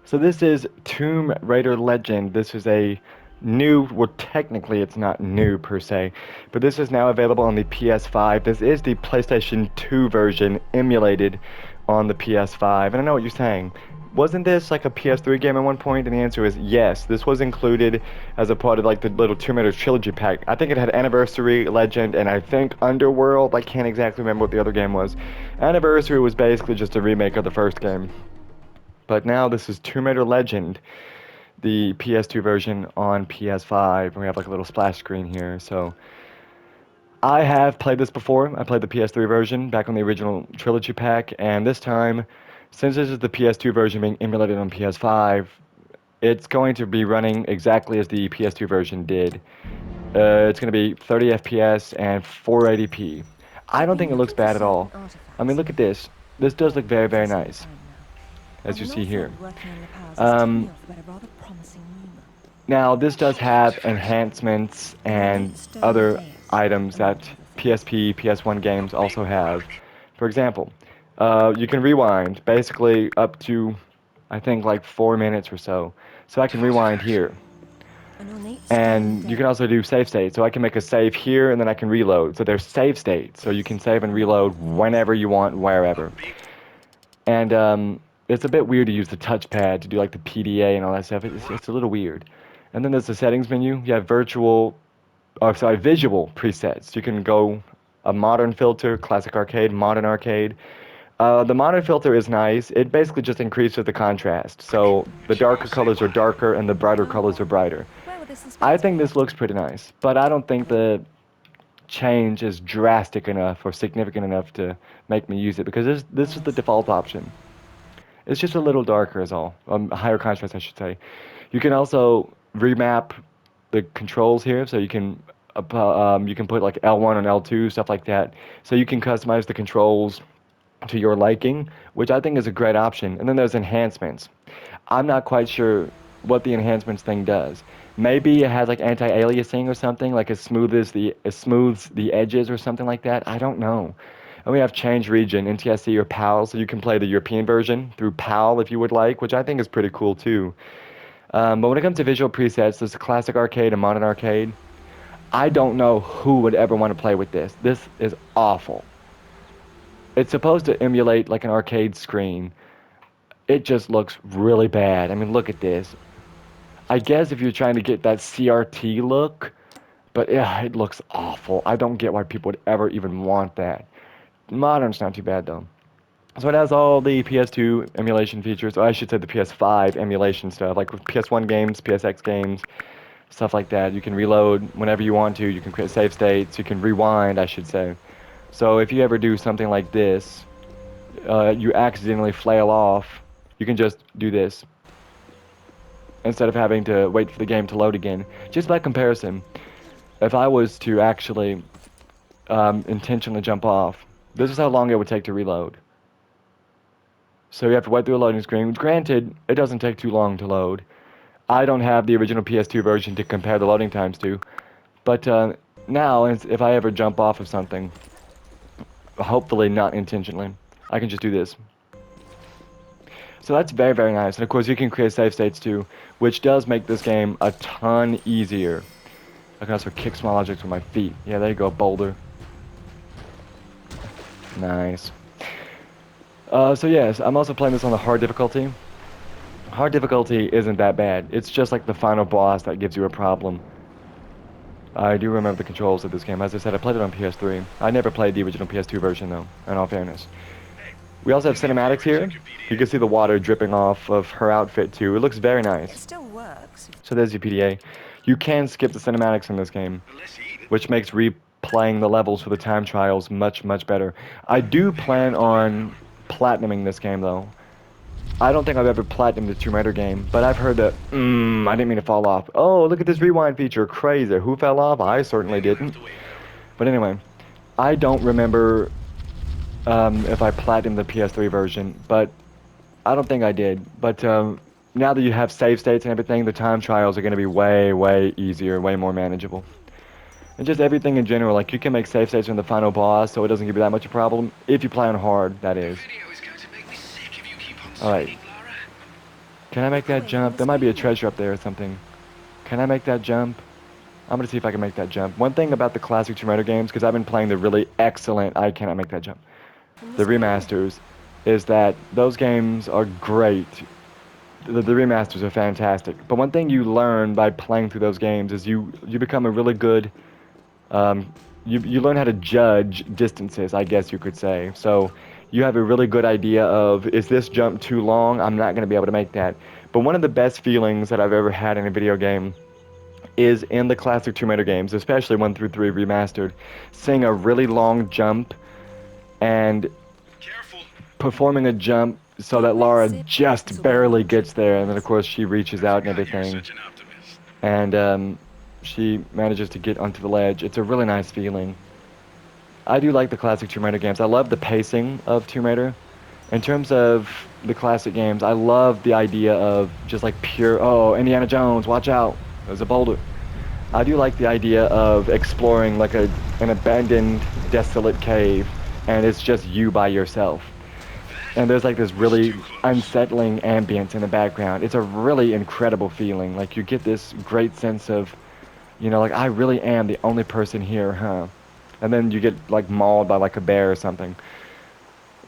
So this is Tomb Raider Legend. This is a new, well technically it's not new per se, but this is now available on the PS5. This is the PlayStation 2 version emulated on the PS5. And I know what you're saying. Wasn't this like a PS3 game at one point? And the answer is yes. This was included as a part of like the little Tomb Raider trilogy pack. I think it had Anniversary, Legend, and I think Underworld. I can't exactly remember what the other game was. Anniversary was basically just a remake of the first game. But now this is Tomb Raider Legend, the PS2 version on PS5. We have like a little splash screen here. So I have played this before. I played the PS3 version back on the original trilogy pack, and this time, since this is the PS2 version being emulated on PS5, it's going to be running exactly as the PS2 version did. It's going to be 30 FPS and 480p. I don't think it looks bad at all. I mean, look at this. This does look very, very nice, as you see here. Um, Now, this does have enhancements and other items that PSP, PS1 games also have. For example, you can rewind basically up to, I think, like 4 minutes or so. So I can rewind here. And you can also do save state. So I can make a save here and then I can reload. So there's save states. So you can save and reload whenever you want, wherever. And it's a bit weird to use the touchpad to do like the PDA and all that stuff. It's a little weird. And then there's the settings menu. You have visual presets. You can go a modern filter, classic arcade, modern arcade. The modern filter is nice. It basically just increases the contrast. So the darker colors are darker and the brighter colors are brighter. I think this looks pretty nice, but I don't think the change is drastic enough or significant enough to make me use it because this is the default option. It's just a little darker is all. Higher contrast, I should say. You can also remap the controls here, so you can put like L1 and L2 stuff like that. So you can customize the controls to your liking, which I think is a great option. And then there's enhancements. I'm not quite sure what the enhancements thing does. Maybe it has like anti-aliasing or something, like it smooths the edges or something like that. I don't know. And we have change region, NTSC or PAL, so you can play the European version through PAL if you would like, which I think is pretty cool too. But when it comes to visual presets, there's a classic arcade and modern arcade. I don't know who would ever want to play with this. This is awful. It's supposed to emulate like an arcade screen. It just looks really bad. I mean, look at this. I guess if you're trying to get that CRT look, but yeah, it looks awful. I don't get why people would ever even want that. Modern's not too bad though. So it has all the PS2 emulation features, or I should say the PS5 emulation stuff, like with PS1 games, PSX games, stuff like that. You can reload whenever you want to. You can create save states. You can rewind, I should say. So if you ever do something like this, you accidentally flail off, you can just do this instead of having to wait for the game to load again. Just by comparison, if I was to actually intentionally jump off, this is how long it would take to reload. So you have to wait through a loading screen. Granted, it doesn't take too long to load. I don't have the original PS2 version to compare the loading times to, but now if I ever jump off of something, hopefully not intentionally, I can just do this. So that's very, very nice. And of course, you can create save states too, which does make this game a ton easier. I can also kick small objects with my feet. Yeah, there you go, boulder. Nice. So yes, I'm also playing this on the hard difficulty. Hard difficulty isn't that bad. It's just like the final boss that gives you a problem. I do remember the controls of this game. As I said, I played it on PS3. I never played the original PS2 version though, in all fairness. We also have cinematics here. You can see the water dripping off of her outfit too. It looks very nice. It still works. So there's your PDA. You can skip the cinematics in this game, which makes replaying the levels for the time trials much, much better. I do plan on platinuming this game though. I don't think I've ever platinumed the Tomb Raider game, but I've heard that, I didn't mean to fall off. Oh, look at this rewind feature, crazy. Who fell off? I certainly didn't. But anyway, I don't remember if I platinumed the PS3 version, but I don't think I did. But now that you have save states and everything, the time trials are going to be way, way easier, way more manageable. And just everything in general, like you can make save states in the final boss, so it doesn't give you that much of a problem, if you play on hard, that is. Alright. Can I make that jump? There might be a treasure up there or something. Can I make that jump? I'm gonna see if I can make that jump. One thing about the classic Tomb Raider games, because I've been playing the really excellent, I cannot make that jump, the remasters, is that those games are great. The remasters are fantastic. But one thing you learn by playing through those games is you become a really good, um, you learn how to judge distances, I guess you could say. So you have a really good idea of, is this jump too long? I'm not going to be able to make that. But one of the best feelings that I've ever had in a video game is in the classic Tomb Raider games, especially 1 through 3 remastered, seeing a really long jump and performing a jump so that Lara just barely gets there, and then of course she reaches out and everything, and she manages to get onto the ledge. It's a really nice feeling. I do like the classic Tomb Raider games. I love the pacing of Tomb Raider. In terms of the classic games, I love the idea of just like pure, oh, Indiana Jones, watch out, there's a boulder. I do like the idea of exploring like an abandoned, desolate cave, and it's just you by yourself. And there's like this really unsettling ambience in the background. It's a really incredible feeling. Like you get this great sense of, you know, like I really am the only person here, huh? And then you get like mauled by like a bear or something.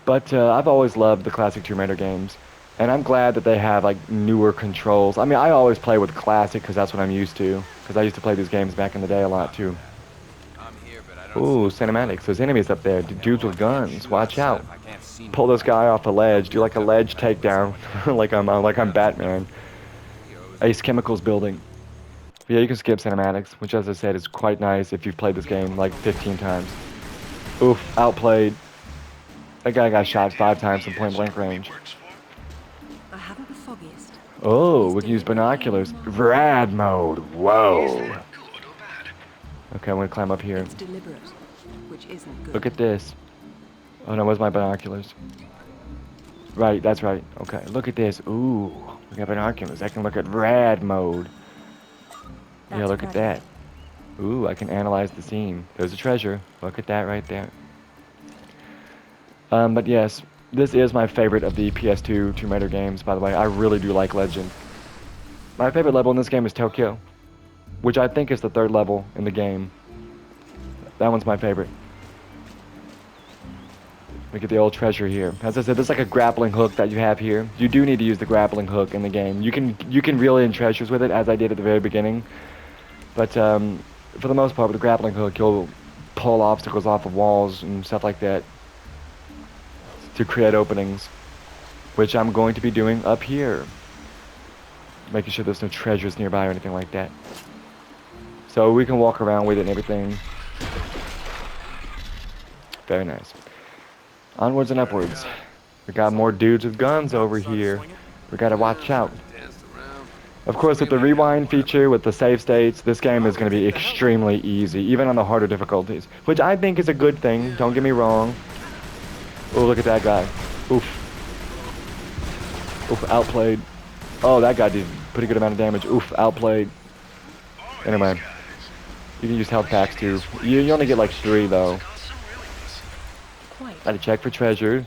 But I've always loved the classic Tomb Raider games, and I'm glad that they have like newer controls. I mean, I always play with classic because that's what I'm used to. Because I used to play these games back in the day a lot too. Ooh, cinematics. There's enemies up there. Dudes with guns. Watch out. Pull this guy off a ledge. Do like a ledge takedown, like I'm Batman. Ace Chemicals building. But yeah, you can skip cinematics, which as I said is quite nice if you've played this game like 15 times. Oof, outplayed. That guy got shot 5 times from point blank range. I haven't the foggiest. Oh, we can use binoculars. Rad mode. Whoa. Okay, I'm gonna climb up here. It's deliberate, which isn't good. Look at this. Oh no, where's my binoculars? Right, that's right. Okay, look at this. Ooh, we got binoculars. I can look at rad mode. Yeah, look at that. Ooh, I can analyze the scene. There's a treasure. Look at that right there. But yes, this is my favorite of the PS2 Tomb Raider games, by the way. I really do like Legend. My favorite level in this game is Tokyo, which I think is the 3rd level in the game. That one's my favorite. We get the old treasure here. As I said, there's like a grappling hook that you have here. You do need to use the grappling hook in the game. You can reel in treasures with it, as I did at the very beginning. But for the most part, with the grappling hook, you'll pull obstacles off of walls and stuff like that to create openings, which I'm going to be doing up here. Making sure there's no treasures nearby or anything like that. So we can walk around with it and everything. Very nice. Onwards and upwards. We got more dudes with guns over here. We gotta watch out. Of course, with the rewind feature, with the save states, this game is going to be extremely easy, even on the harder difficulties. Which I think is a good thing, don't get me wrong. Oh, look at that guy. Oof. Oof, outplayed. Oh, that guy did a pretty good amount of damage. Oof, outplayed. Anyway. You can use health packs too. You only get like 3 though. Gotta check for treasures.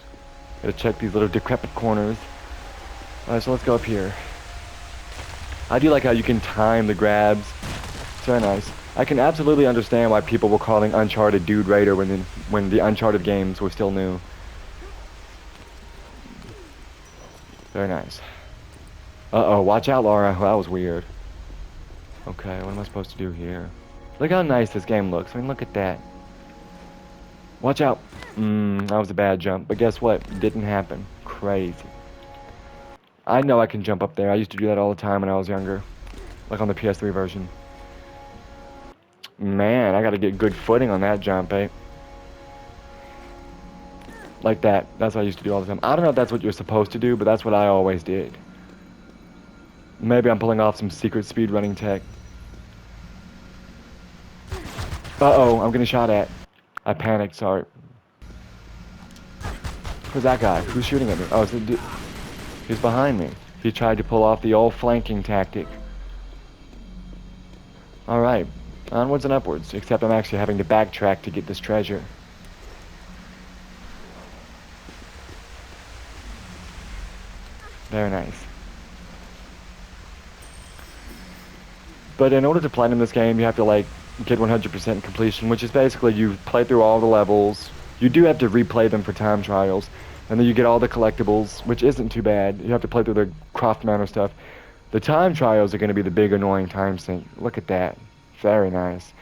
Gotta check these little decrepit corners. Alright, so let's go up here. I do like how you can time the grabs. It's very nice. I can absolutely understand why people were calling Uncharted Dude Raider when the Uncharted games were still new. Very nice. Uh-oh, watch out, Laura. That was weird. Okay, what am I supposed to do here? Look how nice this game looks. I mean, look at that. Watch out. That was a bad jump. But guess what? It didn't happen. Crazy. I know I can jump up there. I used to do that all the time when I was younger. Like on the PS3 version. Man, I gotta get good footing on that jump, eh? Like that. That's what I used to do all the time. I don't know if that's what you're supposed to do, but that's what I always did. Maybe I'm pulling off some secret speedrunning tech. Uh-oh, I'm getting shot at. I panicked, sorry. Who's that guy? Who's shooting at me? Oh, it's the he's behind me. He tried to pull off the old flanking tactic. Alright, onwards and upwards, except I'm actually having to backtrack to get this treasure. Very nice. But in order to platinum this game, you have to like get 100% completion, which is basically you play through all the levels. You do have to replay them for time trials, and then you get all the collectibles, which isn't too bad. You have to play through the craft manor stuff. The time trials are going to be the big annoying time sink. Look at that. Very nice.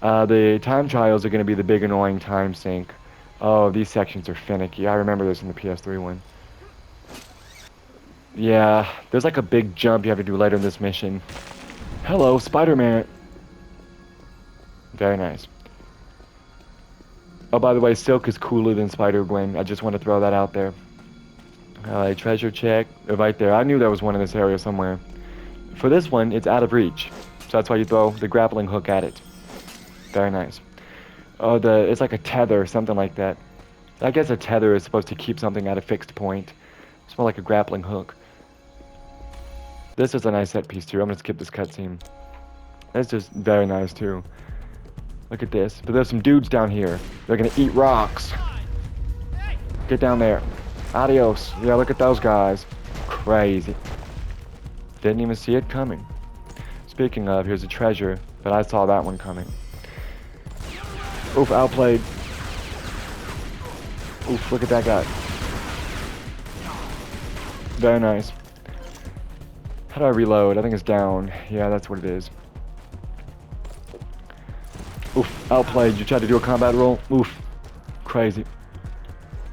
The time trials are going to be the big annoying time sink. Oh, these sections are finicky. I remember this in the PS3 one. Yeah, there's like a big jump you have to do later in this mission. Hello, Spider-Man. Very nice. Oh, by the way, Silk is cooler than Spider-Gwen. I just want to throw that out there. Alright, treasure check. Right there. I knew there was one in this area somewhere. For this one, it's out of reach. So that's why you throw the grappling hook at it. Very nice. Oh, it's like a tether, something like that. I guess a tether is supposed to keep something at a fixed point. It's more like a grappling hook. This is a nice set piece too. I'm gonna skip this cutscene. That's just very nice too. Look at this. But there's some dudes down here. They're gonna eat rocks. Get down there. Adios. Yeah, look at those guys. Crazy. Didn't even see it coming. Speaking of, here's a treasure, but I saw that one coming. Oof, outplayed. Oof, look at that guy. Very nice. How do I reload? I think it's down. Yeah, that's what it is. Oof, outplayed. You tried to do a combat roll? Oof. Crazy.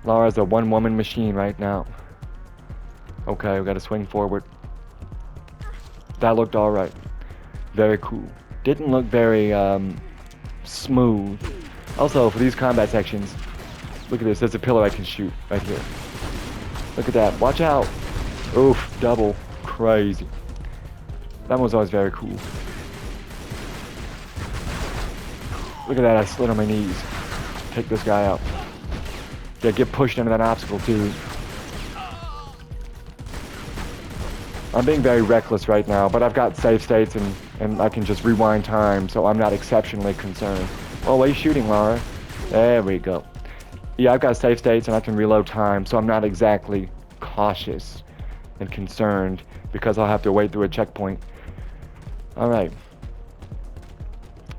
Lara's a one-woman machine right now. Okay, we gotta swing forward. That looked alright. Very cool. Didn't look very, smooth. Also, for these combat sections, look at this. There's a pillar I can shoot right here. Look at that. Watch out. Oof, double. Crazy. That one was always very cool. Look at that. I slid on my knees. Take this guy out. Yeah, get pushed into that obstacle, too. I'm being very reckless right now, but I've got save states and I can just rewind time, so I'm not exceptionally concerned. Oh, why are you shooting, Lara? There we go. Yeah, I've got save states and I can reload time, so I'm not exactly cautious and concerned because I'll have to wait through a checkpoint. Alright.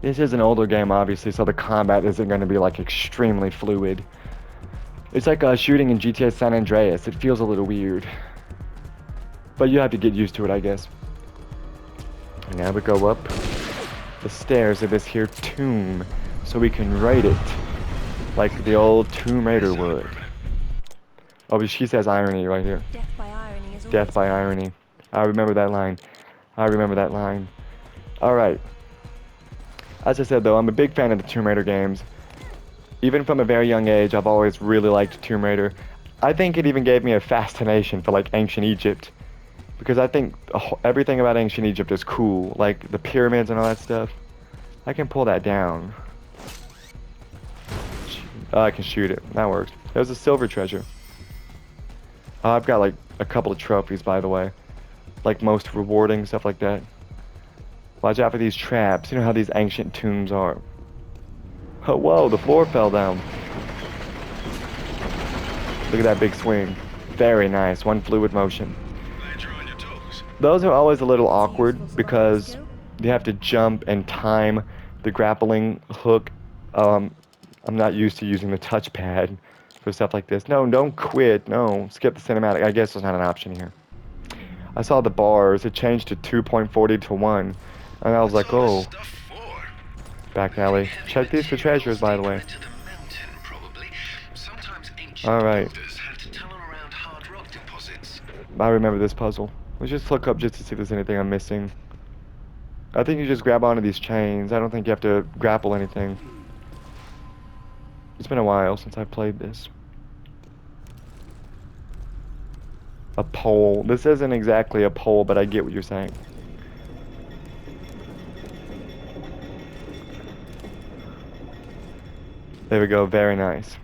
This is an older game, obviously, so the combat isn't going to be, like, extremely fluid. It's like shooting in GTA San Andreas. It feels a little weird. But you have to get used to it, I guess. And now we go up the stairs of this here tomb so we can raid it like the old Tomb Raider would. Oh, but she says irony right here. Death by irony is Death by irony. I remember that line. I remember that line. Alright. As I said, though, I'm a big fan of the Tomb Raider games. Even from a very young age, I've always really liked Tomb Raider. I think it even gave me a fascination for, like, ancient Egypt. Because I think everything about ancient Egypt is cool. Like, the pyramids and all that stuff. I can pull that down. I can shoot it. That works. There's a silver treasure. I've got, like, a couple of trophies, by the way. Like, most rewarding, stuff like that. Watch out for these traps. You know how these ancient tombs are. Oh, whoa, the floor fell down. Look at that big swing. Very nice. One fluid motion. Those are always a little awkward because you have to jump and time the grappling hook. I'm not used to using the touchpad for stuff like this. No, don't quit. No, skip the cinematic. I guess there's not an option here. I saw the bars. It changed to 2.40 to 1. And I was like, oh. Back alley. Check these for treasures, by the way. Alright. I remember this puzzle. Let's just look up just to see if there's anything I'm missing. I think you just grab onto these chains. I don't think you have to grapple anything. It's been a while since I played this. A pole. This isn't exactly a pole, but I get what you're saying. There we go. Very nice.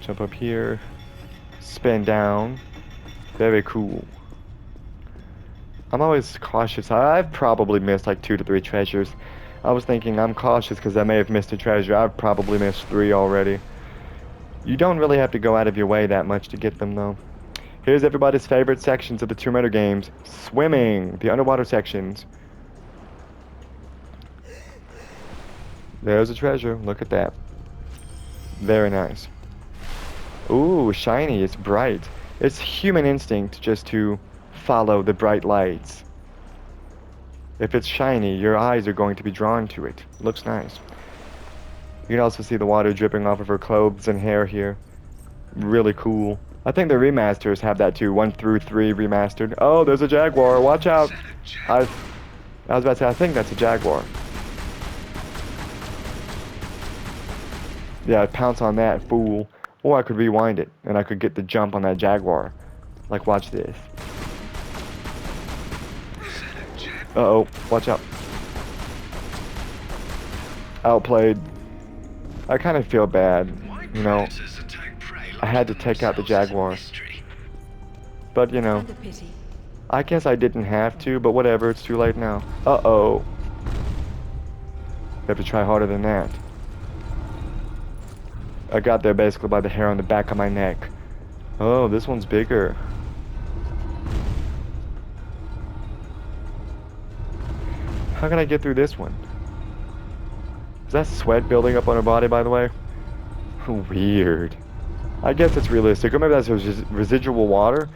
Jump up here. Spin down. Very cool. I'm always cautious. I've probably missed like 2 to 3 treasures. I was thinking I'm cautious because I may have missed a treasure. I've probably missed 3 already. You don't really have to go out of your way that much to get them, though. Here's everybody's favorite sections of the Tomb Raider games. Swimming. The underwater sections. There's a treasure. Look at that. Very nice. Ooh, shiny. It's bright. It's human instinct just to follow the bright lights. If it's shiny, your eyes are going to be drawn to it. Looks nice. You can also see the water dripping off of her clothes and hair here. Really cool. I think the remasters have that too. 1 through 3 remastered. Oh, there's a jaguar. Watch out. I was about to say, I think that's a jaguar. Yeah, I'd pounce on that fool. Or I could rewind it, and I could get the jump on that jaguar. Like, watch this. Uh-oh, watch out. Outplayed. I kind of feel bad, you know. I had to take out the jaguar. But, you know, And a pity. I guess I didn't have to, but whatever, it's too late now. Uh-oh. You have to try harder than that. I got there basically by the hair on the back of my neck. Oh, this one's bigger. How can I get through this one? Is that sweat building up on her body, by the way? Weird. I guess it's realistic. Or maybe that's residual water.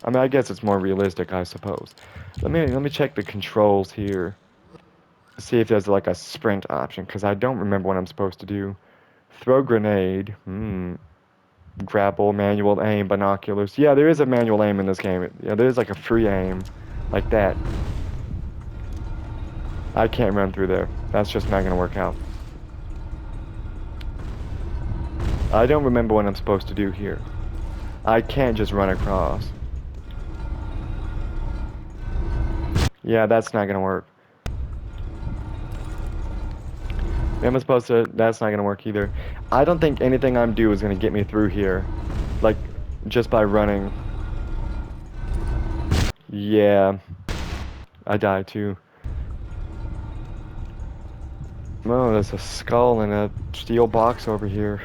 I mean, I guess it's more realistic, I suppose. Let me check the controls here. See if there's like a sprint option, because I don't remember what I'm supposed to do. Throw grenade. Grapple, manual aim, binoculars. Yeah, there is a manual aim in this game. Yeah, there is like a free aim. Like that. I can't run through there. That's just not gonna work out. I don't remember what I'm supposed to do here. I can't just run across. Yeah, that's not gonna work. Am I supposed to? That's not gonna work either. I don't think anything I'm doing is gonna get me through here. Like, just by running. Yeah. I died too. Oh, there's a skull in a steel box over here.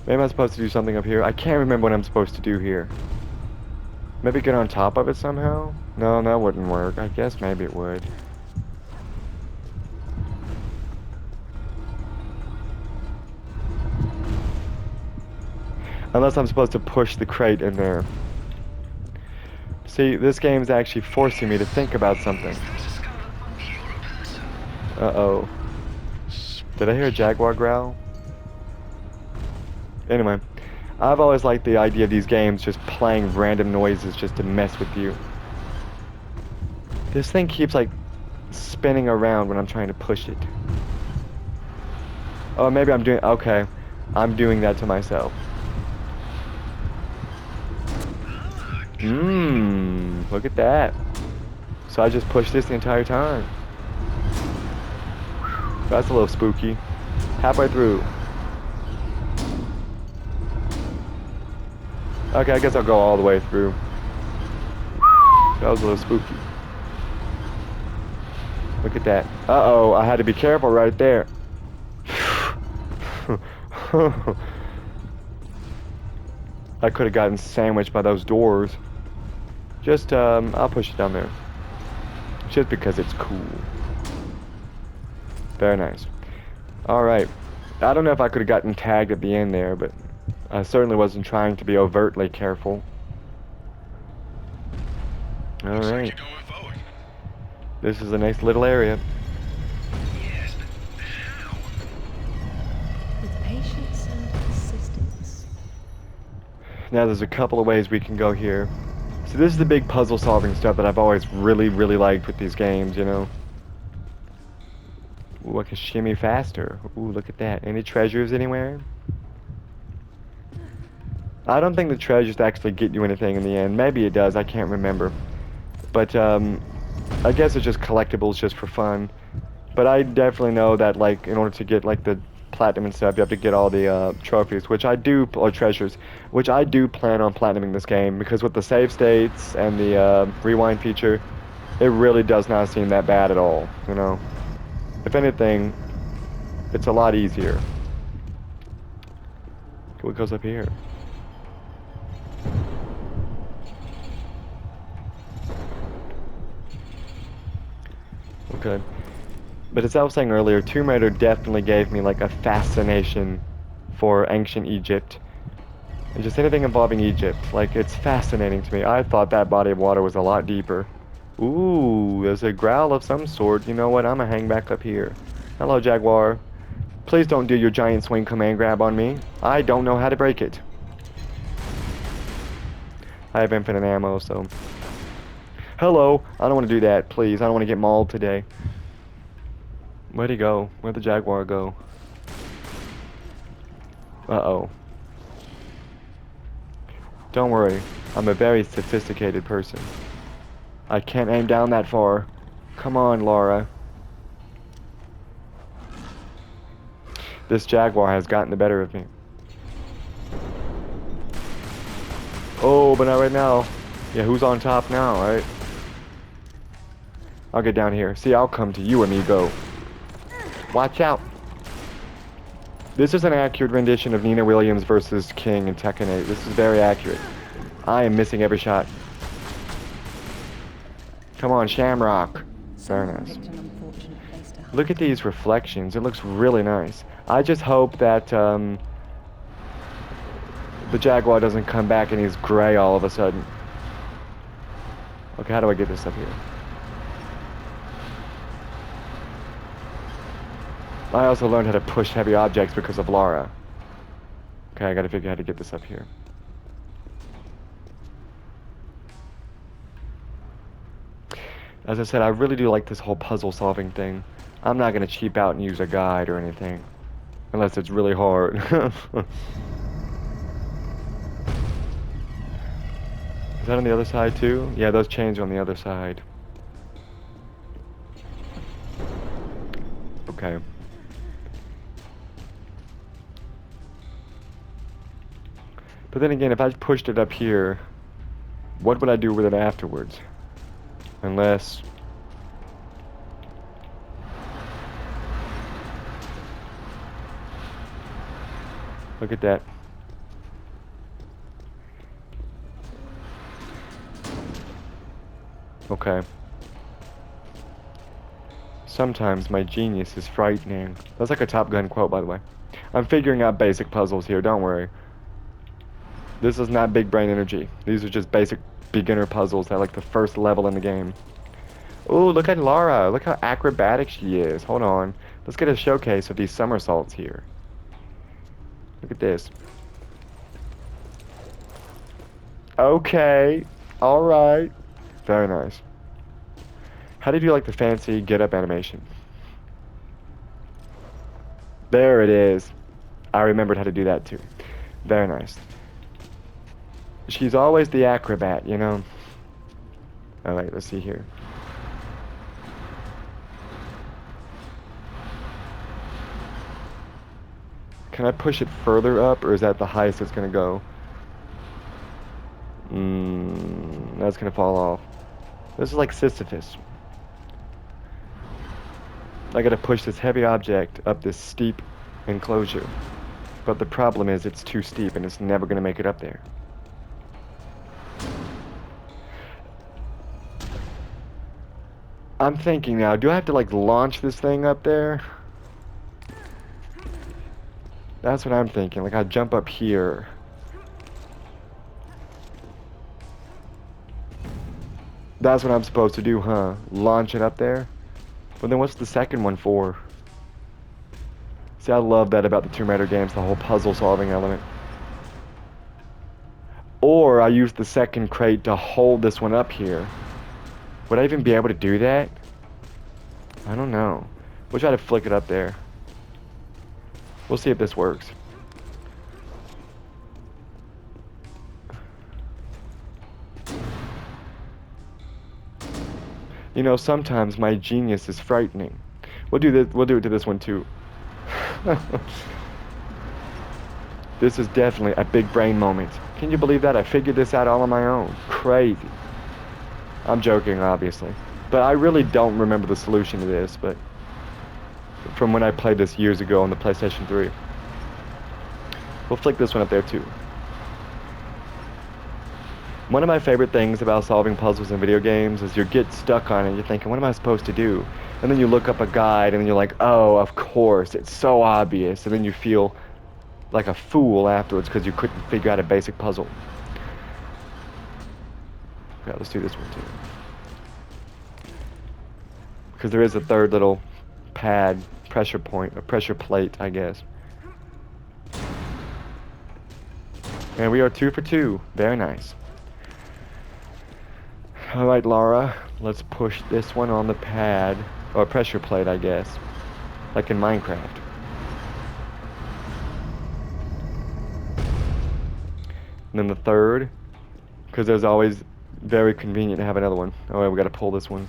Maybe I'm supposed to do something up here. I can't remember what I'm supposed to do here. Maybe get on top of it somehow? No, that wouldn't work. I guess maybe it would. Unless I'm supposed to push the crate in there. See, this game is actually forcing me to think about something. Uh-oh. Did I hear a jaguar growl? Anyway, I've always liked the idea of these games just playing random noises just to mess with you. This thing keeps like spinning around when I'm trying to push it. Oh, maybe I'm doing, okay. I'm doing that to myself. Look at that. So I just pushed this the entire time. That's a little spooky. Halfway through. Okay, I guess I'll go all the way through. That was a little spooky. Look at that. Uh-oh, I had to be careful right there. I could have gotten sandwiched by those doors. Just, I'll push it down there. Just because it's cool. Very nice. Alright. I don't know if I could have gotten tagged at the end there, but I certainly wasn't trying to be overtly careful. Alright. This is a nice little area. Yes, but how? With patience and persistence. Now there's a couple of ways we can go here. So this is the big puzzle solving stuff that I've always really liked with these games, you know. Ooh, I can shimmy faster. Ooh, look at that. Any treasures anywhere? I don't think the treasures actually get you anything in the end. Maybe it does, I can't remember. But, I guess it's just collectibles just for fun. But I definitely know that, like, in order to get, like, the platinum and stuff, you have to get all the, trophies, which I do, or treasures, which I do plan on platinuming this game, because with the save states and the, rewind feature, it really does not seem that bad at all, you know? If anything, it's a lot easier. What goes up here? Okay. But as I was saying earlier, Tomb Raider definitely gave me like a fascination for ancient Egypt. And just anything involving Egypt. Like, it's fascinating to me. I thought that body of water was a lot deeper. Ooh, there's a growl of some sort. You know what? I'm gonna hang back up here. Hello, Jaguar. Please don't do your giant swing command grab on me. I don't know how to break it. I have infinite ammo, so... Hello! I don't want to do that, please. I don't want to get mauled today. Where'd he go? Where'd the Jaguar go? Uh-oh. Don't worry. I'm a very sophisticated person. I can't aim down that far. Come on, Laura. This Jaguar has gotten the better of me. Oh, but not right now. Yeah, who's on top now, right? I'll get down here. See, I'll come to you, amigo. Watch out. This is an accurate rendition of Nina Williams versus King in Tekken 8. This is very accurate. I am missing every shot. Come on, Shamrock. Very Someone nice. picked an unfortunate place to hide. Look at these reflections. It looks really nice. I just hope that the Jaguar doesn't come back and he's gray all of a sudden. Okay, how do I get this up here? I also learned how to push heavy objects because of Lara. Okay, I gotta figure out how to get this up here. As I said, I really do like this whole puzzle solving thing. I'm not gonna cheap out and use a guide or anything. Unless it's really hard. Is that on the other side too? Yeah, those chains are on the other side. Okay. But then again, if I pushed it up here, what would I do with it afterwards? Unless... Look at that. Okay. Sometimes my genius is frightening. That's like a Top Gun quote, by the way. I'm figuring out basic puzzles here, don't worry. This is not big brain energy. These are just basic beginner puzzles at like the first level in the game. Ooh, look at Lara. Look how acrobatic she is. Hold on. Let's get a showcase of these somersaults here. Look at this. Okay. Alright. Very nice. How did you like the fancy get-up animation? There it is. I remembered how to do that too. Very nice. She's always the acrobat, you know? Alright, let's see here. Can I push it further up, or is that the highest it's gonna go? That's gonna fall off. This is like Sisyphus. I gotta push this heavy object up this steep enclosure. But the problem is it's too steep and it's never gonna make it up there. I'm thinking now, do I have to like launch this thing up there? That's what I'm thinking, like I jump up here. That's what I'm supposed to do, huh? Launch it up there? But then what's the second one for? See, I love that about the Tomb Raider games, the whole puzzle solving element. Or I use the second crate to hold this one up here. Would I even be able to do that? I don't know. We'll try to flick it up there. We'll see if this works. You know, sometimes my genius is frightening. We'll do this. We'll do it to this one too. This is definitely a big brain moment. Can you believe that? I figured this out all on my own. Crazy. I'm joking, obviously. But I really don't remember the solution to this, but from when I played this years ago on the PlayStation 3. We'll flick this one up there too. One of my favorite things about solving puzzles in video games is you get stuck on it, you're thinking, what am I supposed to do? And then you look up a guide, and then you're like, oh, of course, it's so obvious. And then you feel like a fool afterwards because you couldn't figure out a basic puzzle. Okay, let's do this one too. Because there is a third little pad, pressure point, a pressure plate, I guess. And we are 2 for 2. Very nice. Alright, Laura, let's push this one on the pad, or pressure plate, I guess. Like in Minecraft. And then the third, because there's always very convenient to have another one. Alright, we gotta pull this one.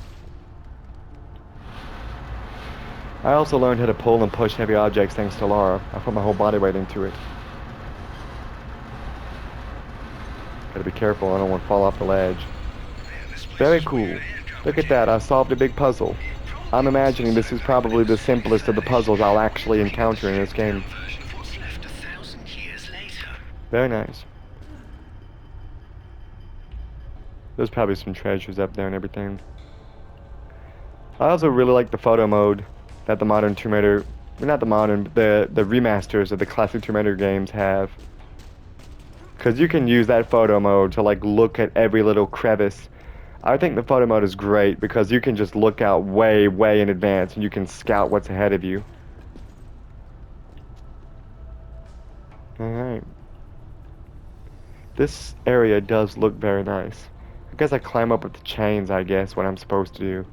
I also learned how to pull and push heavy objects thanks to Laura. I put my whole body weight into it. Gotta be careful, I don't want to fall off the ledge. Very cool. Look at that, I solved a big puzzle. I'm imagining this is probably the simplest of the puzzles I'll actually encounter in this game. Very nice. There's probably some treasures up there and everything. I also really like the photo mode that the modern Tomb Raider, not the modern, but the remasters of the classic Tomb Raider games have. Because you can use that photo mode to like look at every little crevice. I think the photo mode is great because you can just look out way, way in advance and you can scout what's ahead of you. Alright. This area does look very nice. I guess I climb up with the chains, I guess, what I'm supposed to do.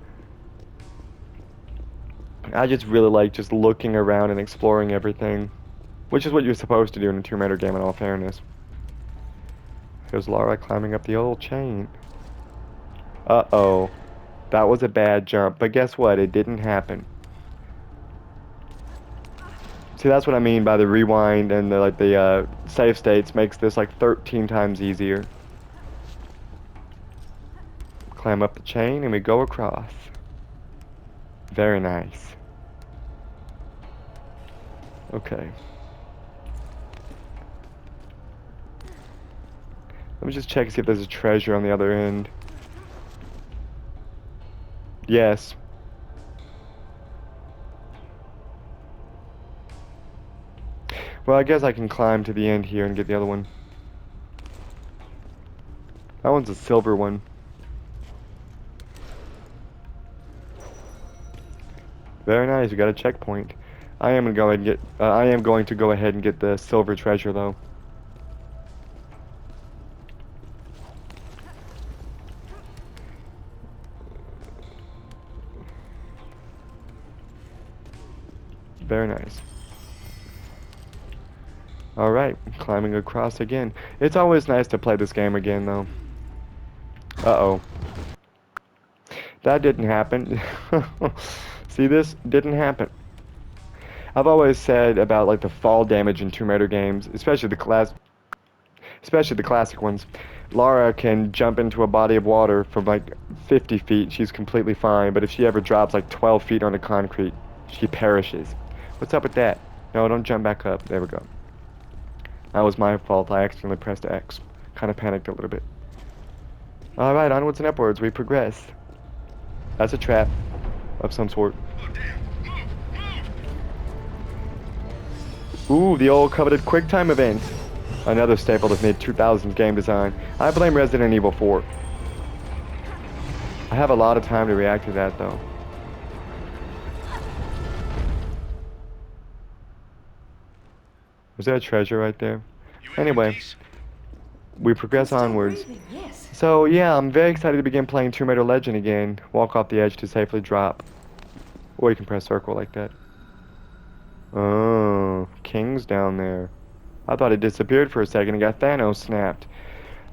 I just really like just looking around and exploring everything. Which is what you're supposed to do in a Tomb Raider game, in all fairness. Here's Lara climbing up the old chain. Uh-oh. That was a bad jump, but guess what? It didn't happen. See, that's what I mean by the rewind and the save states makes this like 13 times easier. Climb up the chain and we go across. Very nice. Okay. Let me just check and see if there's a treasure on the other end. Yes. Well, I guess I can climb to the end here and get the other one. That one's a silver one. Very nice, we got a checkpoint. I am going to go ahead and get the silver treasure though. Very nice. Alright, climbing across again. It's always nice to play this game again though. Uh-oh. That didn't happen. See, this didn't happen. I've always said about like the fall damage in Tomb Raider games, especially the classic ones. Lara can jump into a body of water from like 50 feet, she's completely fine, but if she ever drops like 12 feet onto concrete, she perishes. What's up with that? No, don't jump back up. There we go. That was my fault, I accidentally pressed X. Kind of panicked a little bit. Alright, onwards and upwards, we progress. That's a trap of some sort. Ooh, the old coveted QuickTime event. Another staple of mid-2000s game design. I blame Resident Evil 4. I have a lot of time to react to that, though. Was there a treasure right there? Anyway, we progress onwards. Yes. So, yeah, I'm very excited to begin playing Tomb Raider Legend again. Walk off the edge to safely drop. Or you can press circle like that. Oh, King's down there. I thought it disappeared for a second and got Thanos snapped.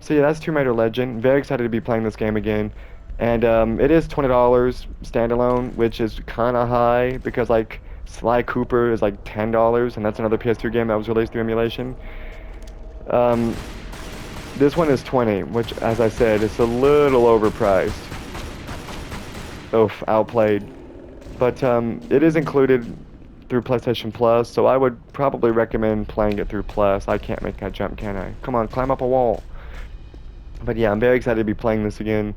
So yeah, that's Tomb Raider Legend. Very excited to be playing this game again. And it is $20 standalone, which is kind of high because like Sly Cooper is like $10 and that's another PS2 game that was released through emulation. This one is 20, which as I said, it's a little overpriced. Oof, outplayed. But it is included through PlayStation Plus, so I would probably recommend playing it through Plus. I can't make that jump, can I? Come on, climb up a wall. But yeah, I'm very excited to be playing this again.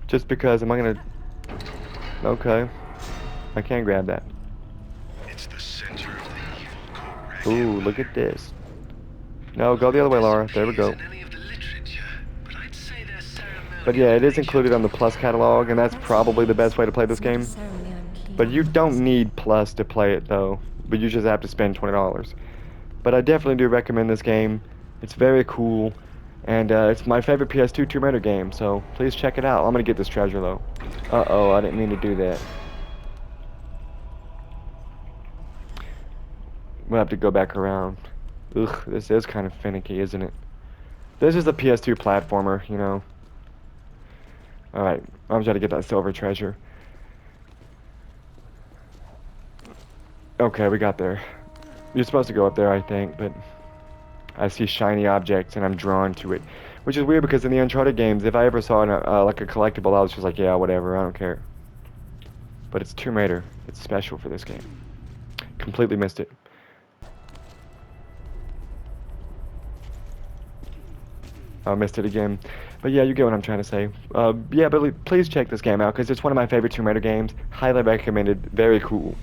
Just because, am I gonna... Okay. I can grab that. It's the center of the evil, correct? Ooh, look at this. No, go the other way, Laura. There we go. In any of the literature, but I'd say they're But ceremonial yeah, it in is nature. included on the Plus catalog, and that's Perhaps probably it the is. best way to play this It's not a game. ceremony I'm keen But on, you don't honestly. need Plus to play it, though. But you just have to spend $20. But I definitely do recommend this game. It's very cool, and it's my favorite PS2 Tomb Raider game, so please check it out. I'm gonna get this treasure, though. Uh-oh, I didn't mean to do that. We'll have to go back around. Ugh, this is kind of finicky, isn't it? This is a PS2 platformer, you know. Alright, I'm trying to get that silver treasure. Okay, we got there. You're supposed to go up there, I think, but I see shiny objects and I'm drawn to it. Which is weird because in the Uncharted games, if I ever saw like a collectible, I was just like, yeah, whatever, I don't care. But it's Tomb Raider. It's special for this game. Completely missed it. I missed it again. But yeah, you get what I'm trying to say. Yeah, but please check this game out because it's one of my favorite Tomb Raider games. Highly recommended. Very cool.